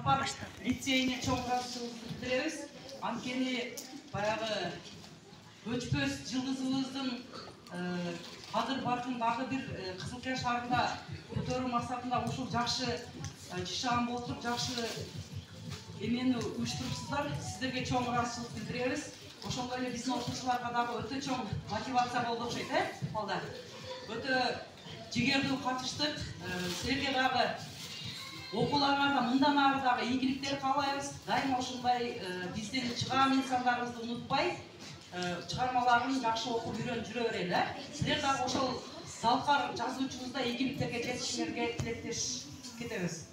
Сапар лицейіне чоң ыраазычылыгыбызды билдиребиз. Анткени баягы өчпөс жылдызыбыздын кадыр баркын дагы бир Кызылкия шаарында көтөрүү максатында ушул жакшы чыгышан болуп туруп, жакшы эмени уюштурупсуздар. Сиздерге чоң ыраазычылык билдиребиз. Ошондой эле биздин окуучуларга дагы өтө чоң мотивация болду окшойт, балдар. Өтө жигердүү катыштык. Силерге дагы окууларыңарда мындан ары дагы ийгиликтер каалайбыз. Дайыма ушундай биздин чыгаан инсандарыбызды унутпай, чыгармаларын жакшы окуп үйрөнүп жүрө берели. Силер дагы ошол залкар жазуучубузда ийгиликтерге жетишиңерге тилектешип кетебиз.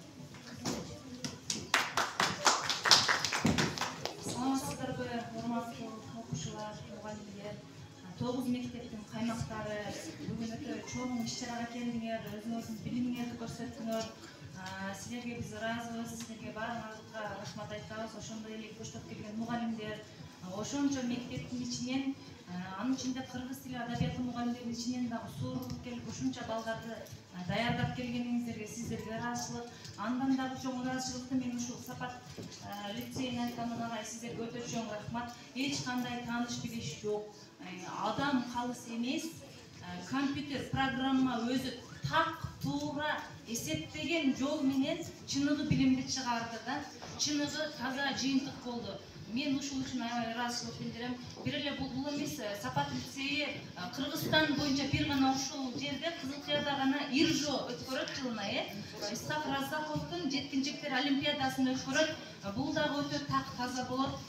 Саламатсыздарбы, урматтуу окуучулар, мугалимдер, 9 мектептин каймактары бүгүн өтө чоң иш-чарага келдиңер, өзүңөрдүн билимиңерди көрсөттүңөр. Силерге биз ыраазыбыз, силерге баарыңарга рахмат айтабыз. Ошондой эле көчтөп келген мугалимдер, ошончо мектептин ичинен, анын ичинде кыргыз тили адабияты мугалимдеринин ичинен дагы суурулуп келип, ушунча балдарды даярдап келгениңиздерге сиздерге ыраазычылык. Андан дагы чоң ыраазычылыкты мен ушул Сапат лицейине айтамын, агай, сиздерге өтө чоң рахмат. Эч кандай тааныш билиш жок. Адам калыс эмес, компьютер программа өзү так туура эсептеген жол менен чыныгы билимди чыгарды да, чыныгы таза жыйынтык болду. Мен ушул үчүн аябай ыраазычылык билдирем. Бир эле бул эмес, Сапат лицейи Кыргызстан боюнча бир гана ушул жерде Кызылкияда гана ИРЖО өткөрөт жылына, Исхак Раззаковдун жеткинчектер олимпиадасын өткөрөт. Бул дагы өтө так таза болот.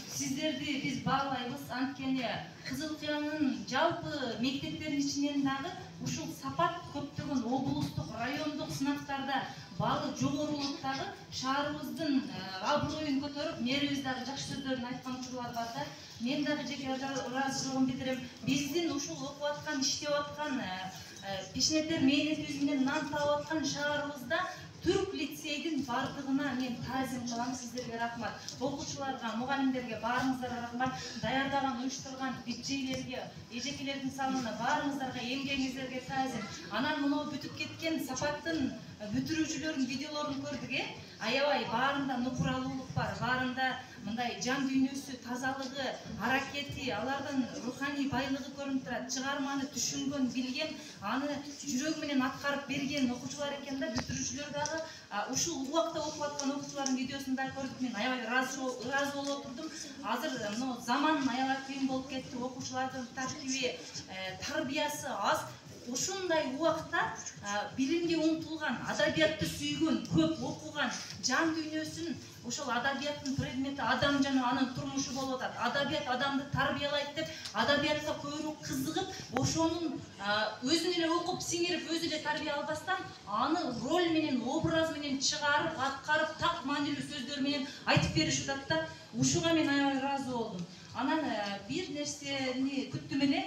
Сиздерди биз баалайбыз, анткени Кызылкиянын жалпы мектептеринин ичинен дагы ушул Сапат көптөгөн облустук, райондук сынактарда балы жогорулуп дагы шаарыбыздын аброюн көтөрүп, мэрибиз дагы жакшы сөздөрүн айткан учурлар бар да. Мен дагы жеке ыраазычылыгымды билдирем. Биздин ушул окуп аткан, иштеп аткан, пешнетер мээнетибиз менен нан таап аткан шаарыбызда Түрк лицейдин бардыгына мен таазим кылам. Сиздерге рахмат. Окуучуларга, мугалимдерге баарыңыздарга рахмат. Даярдаган, уюштурган диджейлерге, эжекелердин санына баарыңыздарга, эмгегиңиздерге таазим. Анан мына бүтүп кеткен Сапаттын бүтүрүүчүлөрүнүн видеолорун көрдүк, аябай баарында нукуралуулук бар, баарында мындай жан дүйнөсү, тазалыгы, аракети, алардын руханий байлыгы көрүнүп турат. Чыгарманы түшүнгөн, билген, аны жүрөгү менен аткарып берген окуучулар экен да. Бүтүрүүчүлөр дагы ушул убакта окуп аткан окуучулардын видеосун да көрдүк. Мен аябай ыраазы болуп отурдум. Азыр заман аябай кыйын болуп кетти. Окуучулардын тартиби, тарбиясы аз. Ушундай убакта билимге умтулган, адабиятты сүйгөн, көп окуган, жан дүйнөсүн, ошол адабияттын предмети адам жана анын турмушу болуп атат. Адабият адамды тарбиялайт деп, адабиятка көбүрөөк кызыгып, ошонун өзүн эле окуп, сиңирип, өзү эле тарбия албастан, аны роль менен, образ менен чыгарып, аткарып, так маанилүү сөздөр менен айтып беришип атат да. Ушуга мен аябай ыраазы болдум. Анан бир нерсени күттүм эле,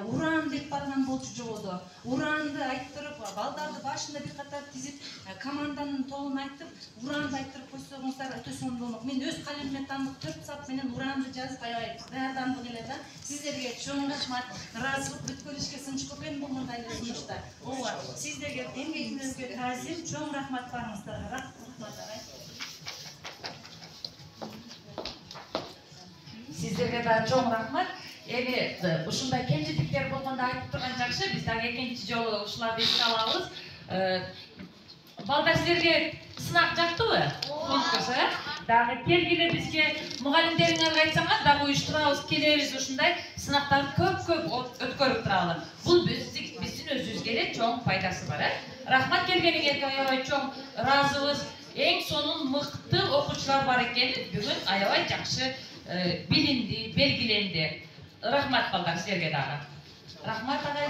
уран деп барган болчу жогоду. Уранды айттырып, балдарды башында бир катар тизип, команданын тобун айтып, уранды айттырып койсоңуздар өтө сонун болмок. Мен өз калемиме таандык 4 саат менен уранды жазып аябай даярдандык эле да. Сиздерге чоң рахмат. Ыраазычылык бүткөн ишке сынчы көп эми бул мындай эле сунушта. Ооба, сиздерге эмгегиңизге таазим, чоң рахмат барыңыздарга. Рахмат агай. Сиздерге да чоң рахмат. Эми ушундай кемчиликтер болгондо айтып турган жакшы, биз дагы экинчи жолу ушуларды эске алабыз. Балдар, силерге сынак жактыбы? Конкурс, дагы келгиле бизге мугалимдериңерге айтсаңар, дагы уюштурабыз, келебиз ушундай сынактарды көп өткөрүп туралы. Бул биздин өзүбүзгө эле чоң пайдасы бар, Рахмат келгениңерге аябай чоң ыраазыбыз. Эң сонун мыкты окуучулар бар экен. Бүгүн аябай жакшы билинди, белгиленди. Рахмат балдар, силерге дагы. Рахмат агай.